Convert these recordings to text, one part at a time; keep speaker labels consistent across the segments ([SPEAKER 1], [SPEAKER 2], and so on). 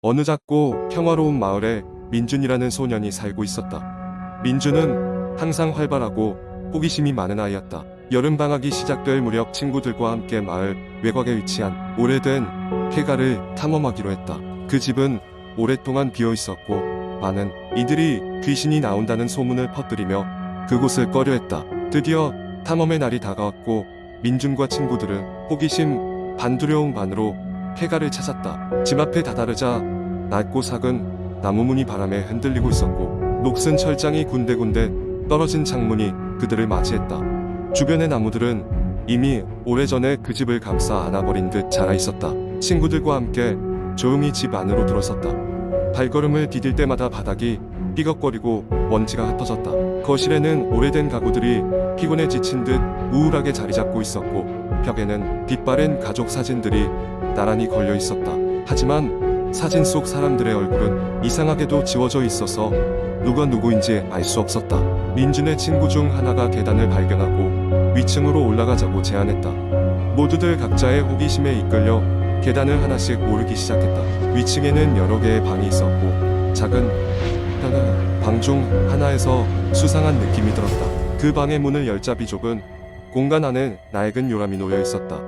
[SPEAKER 1] 어느 작고 평화로운 마을에 민준이라는 소년이 살고 있었다. 민준은 항상 활발하고 호기심이 많은 아이였다. 여름방학이 시작될 무렵 친구들과 함께 마을 외곽에 위치한 오래된 폐가를 탐험하기로 했다. 그 집은 오랫동안 비어 있었고 많은 이들이 귀신이 나온다는 소문을 퍼뜨리며 그곳을 꺼려했다. 드디어 탐험의 날이 다가왔고 민준과 친구들은 호기심 반 두려움 반으로 폐가를 찾았다. 집 앞에 다다르자 낮고 작은 나무문이 바람에 흔들리고 있었고 녹슨 철장이 군데군데 떨어진 창문이 그들을 맞이했다. 주변의 나무들은 이미 오래전에 그 집을 감싸 안아버린 듯 자라 있었다. 친구들과 함께 조용히 집 안으로 들어섰다. 발걸음을 디딜 때마다 바닥이 삐걱거리고 먼지가 흩어졌다. 거실에는 오래된 가구들이 피곤에 지친 듯 우울하게 자리 잡고 있었고 벽에는 빛바랜 가족 사진들이 나란히 걸려 있었다. 하지만 사진 속 사람들의 얼굴은 이상하게도 지워져 있어서 누가 누구인지 알 수 없었다. 민준의 친구 중 하나가 계단을 발견하고 위층으로 올라가자고 제안했다. 모두들 각자의 호기심에 이끌려 계단을 하나씩 오르기 시작했다. 위층에는 여러 개의 방이 있었고 작은 방 중 하나에서 수상한 느낌이 들었다. 그 방의 문을 열자 비좁은 공간 안에 낡은 요람이 놓여 있었다.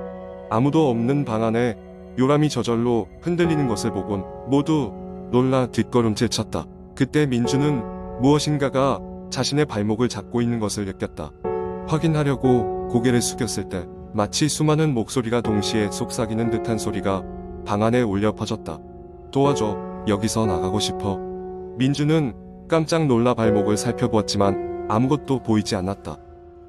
[SPEAKER 1] 아무도 없는 방 안에 요람이 저절로 흔들리는 것을 보곤 모두 놀라 뒷걸음질 쳤다. 그때 민주는 무엇인가가 자신의 발목을 잡고 있는 것을 느꼈다. 확인하려고 고개를 숙였을 때 마치 수많은 목소리가 동시에 속삭이는 듯한 소리가 방 안에 울려 퍼졌다. 도와줘. 여기서 나가고 싶어. 민주는 깜짝 놀라 발목을 살펴보았지만 아무것도 보이지 않았다.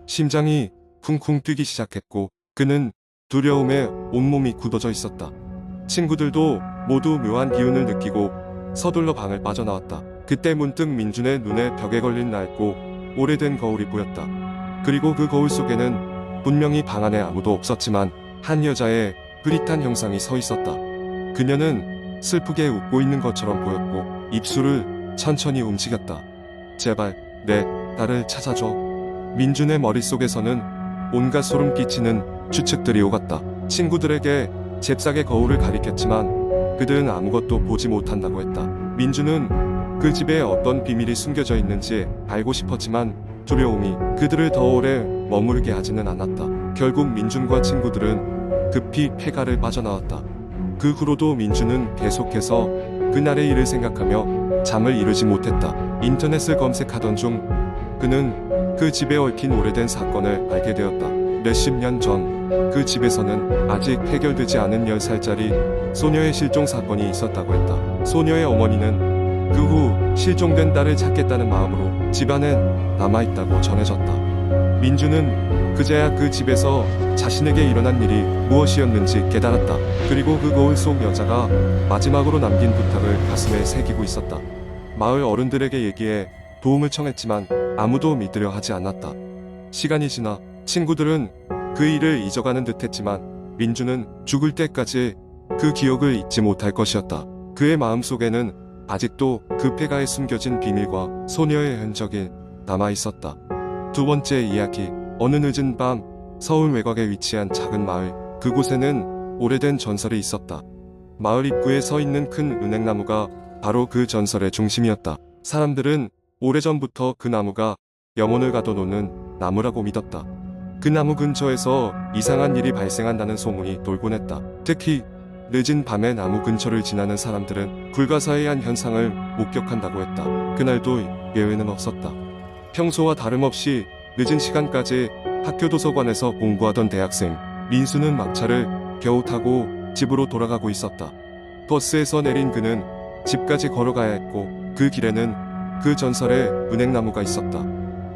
[SPEAKER 1] 심장이 쿵쿵 뛰기 시작했고 그는 두려움에 온몸이 굳어져 있었다. 친구들도 모두 묘한 기운을 느끼고 서둘러 방을 빠져나왔다. 그때 문득 민준의 눈에 벽에 걸린 낡고 오래된 거울이 보였다. 그리고 그 거울 속에는 분명히 방 안에 아무도 없었지만 한 여자의 흐릿한 형상이 서 있었다. 그녀는 슬프게 웃고 있는 것처럼 보였고 입술을 천천히 움직였다. 제발 내 딸을 찾아줘. 민준의 머릿속에서는 온갖 소름 끼치는 추측들이 오갔다. 친구들에게 잽싸게 거울을 가리켰지만 그들은 아무것도 보지 못한다고 했다. 민준은 그 집에 어떤 비밀이 숨겨져 있는지 알고 싶었지만 두려움이 그들을 더 오래 머무르게 하지는 않았다. 결국 민준과 친구들은 급히 폐가를 빠져나왔다. 그 후로도 민준은 계속해서 그날의 일을 생각하며 잠을 이루지 못했다. 인터넷을 검색하던 중 그는 그 집에 얽힌 오래된 사건을 알게 되었다. 몇십 년 전 그 집에서는 아직 해결되지 않은 10살짜리 소녀의 실종 사건이 있었다고 했다. 소녀의 어머니는 그 후 실종된 딸을 찾겠다는 마음으로 집안엔 남아있다고 전해졌다. 민주는 그제야 그 집에서 자신에게 일어난 일이 무엇이었는지 깨달았다. 그리고 그 거울 속 여자가 마지막으로 남긴 부탁을 가슴에 새기고 있었다. 마을 어른들에게 얘기해 도움을 청했지만 아무도 믿으려 하지 않았다. 시간이 지나 친구들은 그 일을 잊어가는 듯했지만 민주는 죽을 때까지 그 기억을 잊지 못할 것이었다. 그의 마음속에는 아직도 그 폐가에 숨겨진 비밀과 소녀의 흔적이 남아있었다. 두 번째 이야기. 어느 늦은 밤 서울 외곽에 위치한 작은 마을. 그곳에는 오래된 전설이 있었다. 마을 입구에 서 있는 큰 은행나무가 바로 그 전설의 중심이었다. 사람들은 오래전부터 그 나무가 영혼을 가둬놓는 나무라고 믿었다. 그 나무 근처에서 이상한 일이 발생한다는 소문이 돌곤 했다. 특히 늦은 밤에 나무 근처를 지나는 사람들은 불가사의한 현상을 목격한다고 했다. 그날도 예외는 없었다. 평소와 다름없이 늦은 시간까지 학교 도서관에서 공부하던 대학생 민수는 막차를 겨우 타고 집으로 돌아가고 있었다. 버스에서 내린 그는 집까지 걸어가야 했고 그 길에는 그 전설의 은행나무가 있었다.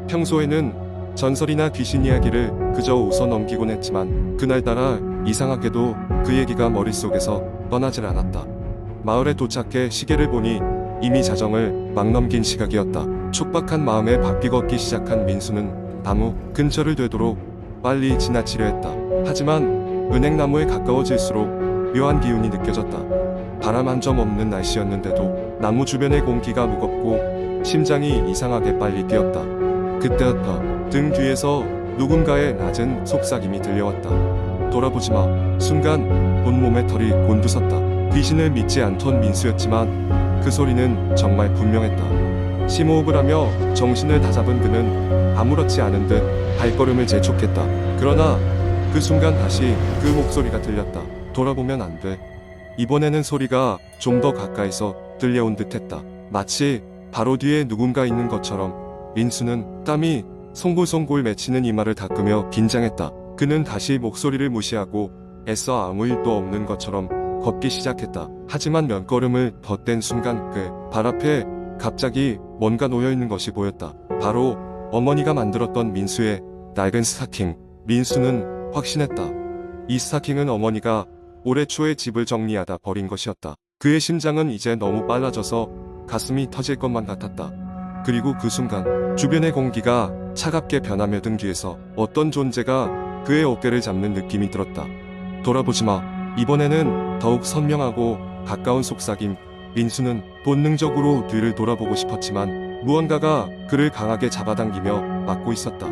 [SPEAKER 1] 평소에는 전설이나 귀신 이야기를 그저 웃어 넘기곤 했지만 그날따라 이상하게도 그 얘기가 머릿속에서 떠나질 않았다. 마을에 도착해 시계를 보니 이미 자정을 막 넘긴 시각이었다. 촉박한 마음에 바삐 걷기 시작한 민수는 나무 근처를 되도록 빨리 지나치려 했다. 하지만 은행나무에 가까워질수록 묘한 기운이 느껴졌다. 바람 한 점 없는 날씨였는데도 나무 주변의 공기가 무겁고 심장이 이상하게 빨리 뛰었다. 그때였다. 등 뒤에서 누군가의 낮은 속삭임이 들려왔다. 돌아보지 마. 순간 온몸에 털이 곤두섰다. 귀신을 믿지 않던 민수였지만 그 소리는 정말 분명했다. 심호흡을 하며 정신을 다잡은 그는 아무렇지 않은 듯 발걸음을 재촉했다. 그러나 그 순간 다시 그 목소리가 들렸다. 돌아보면 안 돼. 이번에는 소리가 좀 더 가까이서 들려온 듯했다. 마치 바로 뒤에 누군가 있는 것처럼 민수는 땀이 송골송골 맺히는 이마를 닦으며 긴장했다. 그는 다시 목소리를 무시하고 애써 아무 일도 없는 것처럼 걷기 시작했다. 하지만 몇 걸음을 더 뗀 순간 그 발 앞에 갑자기 뭔가 놓여있는 것이 보였다. 바로 어머니가 만들었던 민수의 낡은 스타킹. 민수는 확신했다. 이 스타킹은 어머니가 올해 초에 집을 정리하다 버린 것이었다. 그의 심장은 이제 너무 빨라져서 가슴이 터질 것만 같았다. 그리고 그 순간 주변의 공기가 차갑게 변하며 등 뒤에서 어떤 존재가 그의 어깨를 잡는 느낌이 들었다. 돌아보지 마. 이번에는 더욱 선명하고 가까운 속삭임. 민수는 본능적으로 뒤를 돌아보고 싶었지만 무언가가 그를 강하게 잡아당기며 막고 있었다.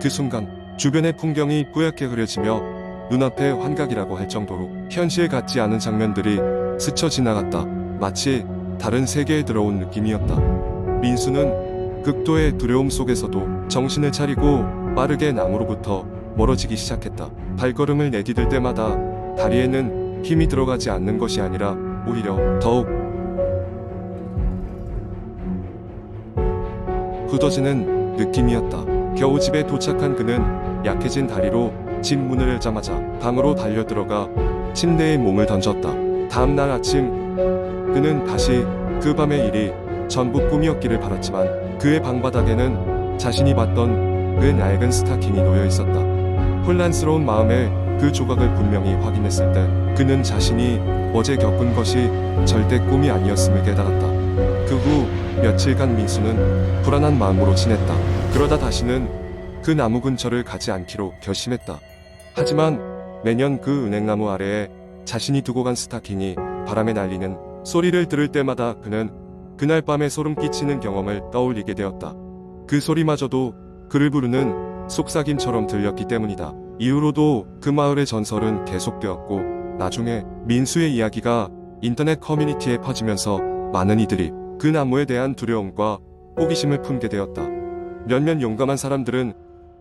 [SPEAKER 1] 그 순간 주변의 풍경이 뿌옇게 흐려지며 눈앞에 환각이라고 할 정도로 현실 같지 않은 장면들이 스쳐 지나갔다. 마치 다른 세계에 들어온 느낌이었다. 민수는 극도의 두려움 속에서도 정신을 차리고 빠르게 나무로부터 멀어지기 시작했다. 발걸음을 내디딜 때마다 다리에는 힘이 들어가지 않는 것이 아니라 오히려 더욱 굳어지는 느낌이었다. 겨우 집에 도착한 그는 약해진 다리로 집 문을 열자마자 방으로 달려들어가 침대에 몸을 던졌다. 다음날 아침 그는 다시 그 밤의 일이 전부 꿈이었기를 바랐지만 그의 방바닥에는 자신이 봤던 그 낡은 스타킹이 놓여 있었다. 혼란스러운 마음에 그 조각을 분명히 확인했을 때 그는 자신이 어제 겪은 것이 절대 꿈이 아니었음을 깨달았다. 그 후 며칠간 민수는 불안한 마음으로 지냈다. 그러다 다시는 그 나무 근처를 가지 않기로 결심했다. 하지만 매년 그 은행나무 아래에 자신이 두고 간 스타킹이 바람에 날리는 소리를 들을 때마다 그는 그날 밤에 소름 끼치는 경험을 떠올리게 되었다. 그 소리마저도 그를 부르는 속삭임처럼 들렸기 때문이다. 이후로도 그 마을의 전설은 계속되었고 나중에 민수의 이야기가 인터넷 커뮤니티에 퍼지면서 많은 이들이 그 나무에 대한 두려움과 호기심을 품게 되었다. 몇몇 용감한 사람들은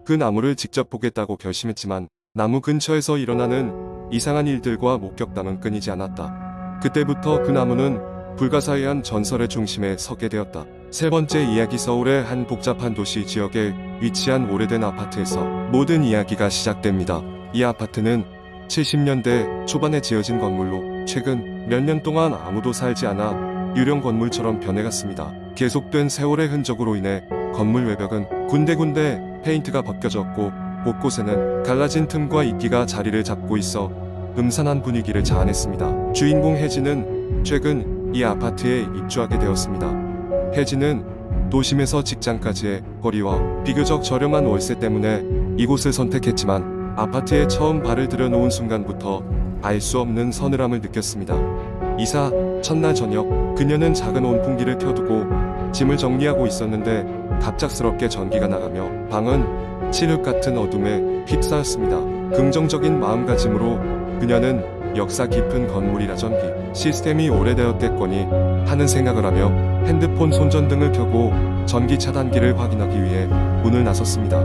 [SPEAKER 1] 그 나무를 직접 보겠다고 결심했지만 나무 근처에서 일어나는 이상한 일들과 목격담은 끊이지 않았다. 그때부터 그 나무는 불가사의한 전설의 중심에 서게 되었다. 세 번째 이야기. 서울의 한 복잡한 도시 지역에 위치한 오래된 아파트에서 모든 이야기가 시작됩니다. 이 아파트는 70년대 초반에 지어진 건물로 최근 몇 년 동안 아무도 살지 않아 유령 건물처럼 변해갔습니다. 계속된 세월의 흔적으로 인해 건물 외벽은 군데군데 페인트가 벗겨졌고 곳곳에는 갈라진 틈과 이끼가 자리를 잡고 있어 음산한 분위기를 자아냈습니다. 주인공 혜진은 최근 이 아파트에 입주하게 되었습니다. 혜진은 도심에서 직장까지의 거리와 비교적 저렴한 월세 때문에 이곳을 선택했지만 아파트에 처음 발을 들여놓은 순간부터 알 수 없는 서늘함을 느꼈습니다. 이사 첫날 저녁 그녀는 작은 온풍기를 켜두고 짐을 정리하고 있었는데 갑작스럽게 전기가 나가며 방은 칠흑 같은 어둠에 휩싸였습니다. 긍정적인 마음가짐으로 그녀는 역사 깊은 건물이라 전기 시스템이 오래되었겠거니 하는 생각을 하며 핸드폰 손전등을 켜고 전기 차단기를 확인하기 위해 문을 나섰습니다.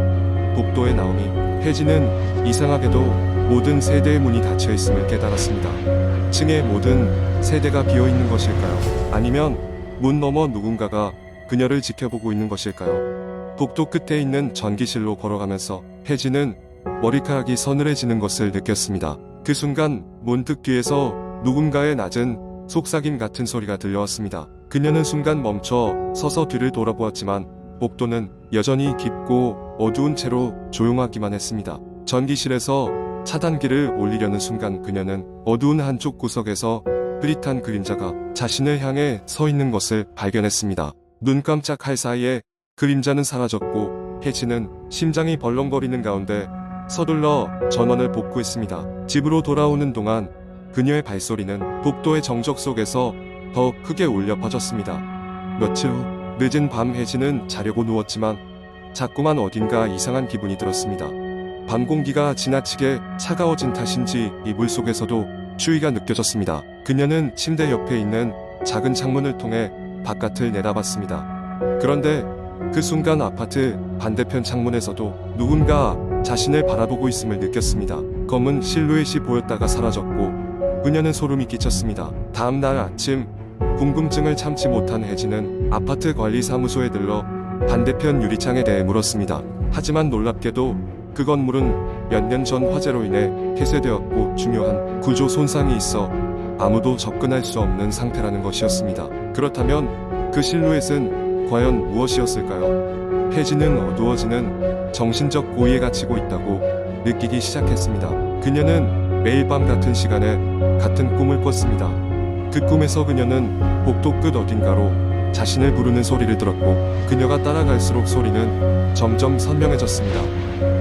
[SPEAKER 1] 복도에 나오니 혜진은 이상하게도 모든 세대의 문이 닫혀 있음을 깨달았습니다. 층의 모든 세대가 비어 있는 것일까요? 아니면 문 너머 누군가가 그녀를 지켜보고 있는 것일까요? 복도 끝에 있는 전기실로 걸어가면서 혜진은 머리카락이 서늘해지는 것을 느꼈습니다. 그 순간 문득 뒤에서 누군가의 낮은 속삭임 같은 소리가 들려왔습니다. 그녀는 순간 멈춰 서서 뒤를 돌아보았지만 복도는 여전히 깊고 어두운 채로 조용하기만 했습니다. 전기실에서 차단기를 올리려는 순간 그녀는 어두운 한쪽 구석에서 흐릿한 그림자가 자신을 향해 서 있는 것을 발견했습니다. 눈 깜짝할 사이에 그림자는 사라졌고 혜진은 심장이 벌렁거리는 가운데 서둘러 전원을 복구했습니다. 집으로 돌아오는 동안 그녀의 발소리는 복도의 정적 속에서 더 크게 울려 퍼졌습니다. 며칠 후 늦은 밤 혜진은 자려고 누웠지만 자꾸만 어딘가 이상한 기분이 들었습니다. 밤 공기가 지나치게 차가워진 탓인지 이불 속에서도 추위가 느껴졌습니다. 그녀는 침대 옆에 있는 작은 창문을 통해 바깥을 내다봤습니다. 그런데 그 순간 아파트 반대편 창문에서도 누군가 자신을 바라보고 있음을 느꼈습니다. 검은 실루엣이 보였다가 사라졌고 그녀는 소름이 끼쳤습니다. 다음 날 아침 궁금증을 참지 못한 혜진은 아파트 관리사무소에 들러 반대편 유리창에 대해 물었습니다. 하지만 놀랍게도 그 건물은 몇 년 전 화재로 인해 폐쇄되었고 중요한 구조 손상이 있어 아무도 접근할 수 없는 상태라는 것이었습니다. 그렇다면 그 실루엣은 과연 무엇이었을까요? 혜진은 어두워지는 정신적 고의에 갇히고 있다고 느끼기 시작했습니다. 그녀는 매일 밤 같은 시간에 같은 꿈을 꿨습니다. 그 꿈에서 그녀는 복도 끝 어딘가로 자신을 부르는 소리를 들었고 그녀가 따라갈수록 소리는 점점 선명해졌습니다.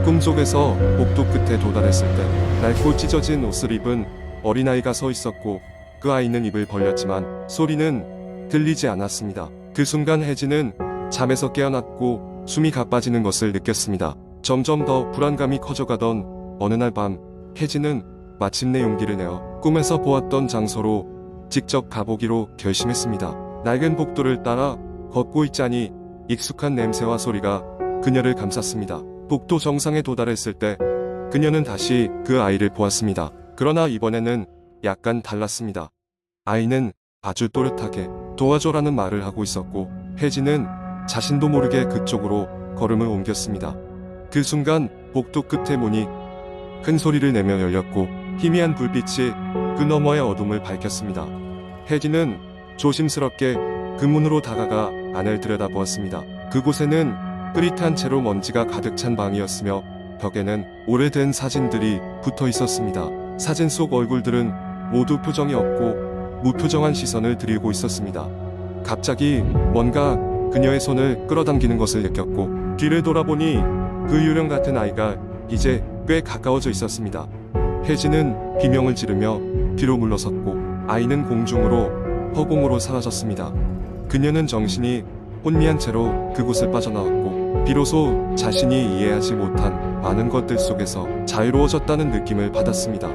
[SPEAKER 1] 꿈속에서 복도 끝에 도달했을 때 낡고 찢어진 옷을 입은 어린아이가 서 있었고 그 아이는 입을 벌렸지만 소리는 들리지 않았습니다. 그 순간 혜진은 잠에서 깨어났고 숨이 가빠지는 것을 느꼈습니다. 점점 더 불안감이 커져가던 어느 날 밤 혜진은 마침내 용기를 내어 꿈에서 보았던 장소로 직접 가보기로 결심했습니다. 낡은 복도를 따라 걷고 있자니 익숙한 냄새와 소리가 그녀를 감쌌습니다. 복도 정상에 도달했을 때 그녀는 다시 그 아이를 보았습니다. 그러나 이번에는 약간 달랐습니다. 아이는 아주 또렷하게 도와줘라는 말을 하고 있었고 혜진은 자신도 모르게 그쪽으로 걸음을 옮겼습니다. 그 순간 복도 끝의 문이 큰 소리를 내며 열렸고 희미한 불빛이 그 너머의 어둠을 밝혔습니다. 혜진은 조심스럽게 그 문으로 다가가 안을 들여다보았습니다. 그곳에는 흐릿한 채로 먼지가 가득 찬 방이었으며 벽에는 오래된 사진들이 붙어 있었습니다. 사진 속 얼굴들은 모두 표정이 없고 무표정한 시선을 들이고 있었습니다. 갑자기 뭔가 그녀의 손을 끌어당기는 것을 느꼈고 뒤를 돌아보니 그 유령 같은 아이가 이제 꽤 가까워져 있었습니다. 혜진은 비명을 지르며 뒤로 물러섰고 아이는 공중으로 허공으로 사라졌습니다. 그녀는 정신이 혼미한 채로 그곳을 빠져나왔고 비로소 자신이 이해하지 못한 많은 것들 속에서 자유로워졌다는 느낌을 받았습니다.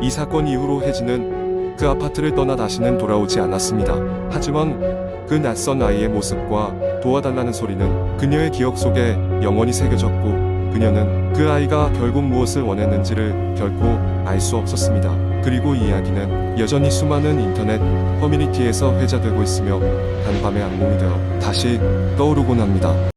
[SPEAKER 1] 이 사건 이후로 혜진은 그 아파트를 떠나 다시는 돌아오지 않았습니다. 하지만 그 낯선 아이의 모습과 도와달라는 소리는 그녀의 기억 속에 영원히 새겨졌고 그녀는 그 아이가 결국 무엇을 원했는지를 결코 알 수 없었습니다. 그리고 이 이야기는 여전히 수많은 인터넷 커뮤니티에서 회자되고 있으며 간밤의 악몽이 되어 다시 떠오르곤 합니다.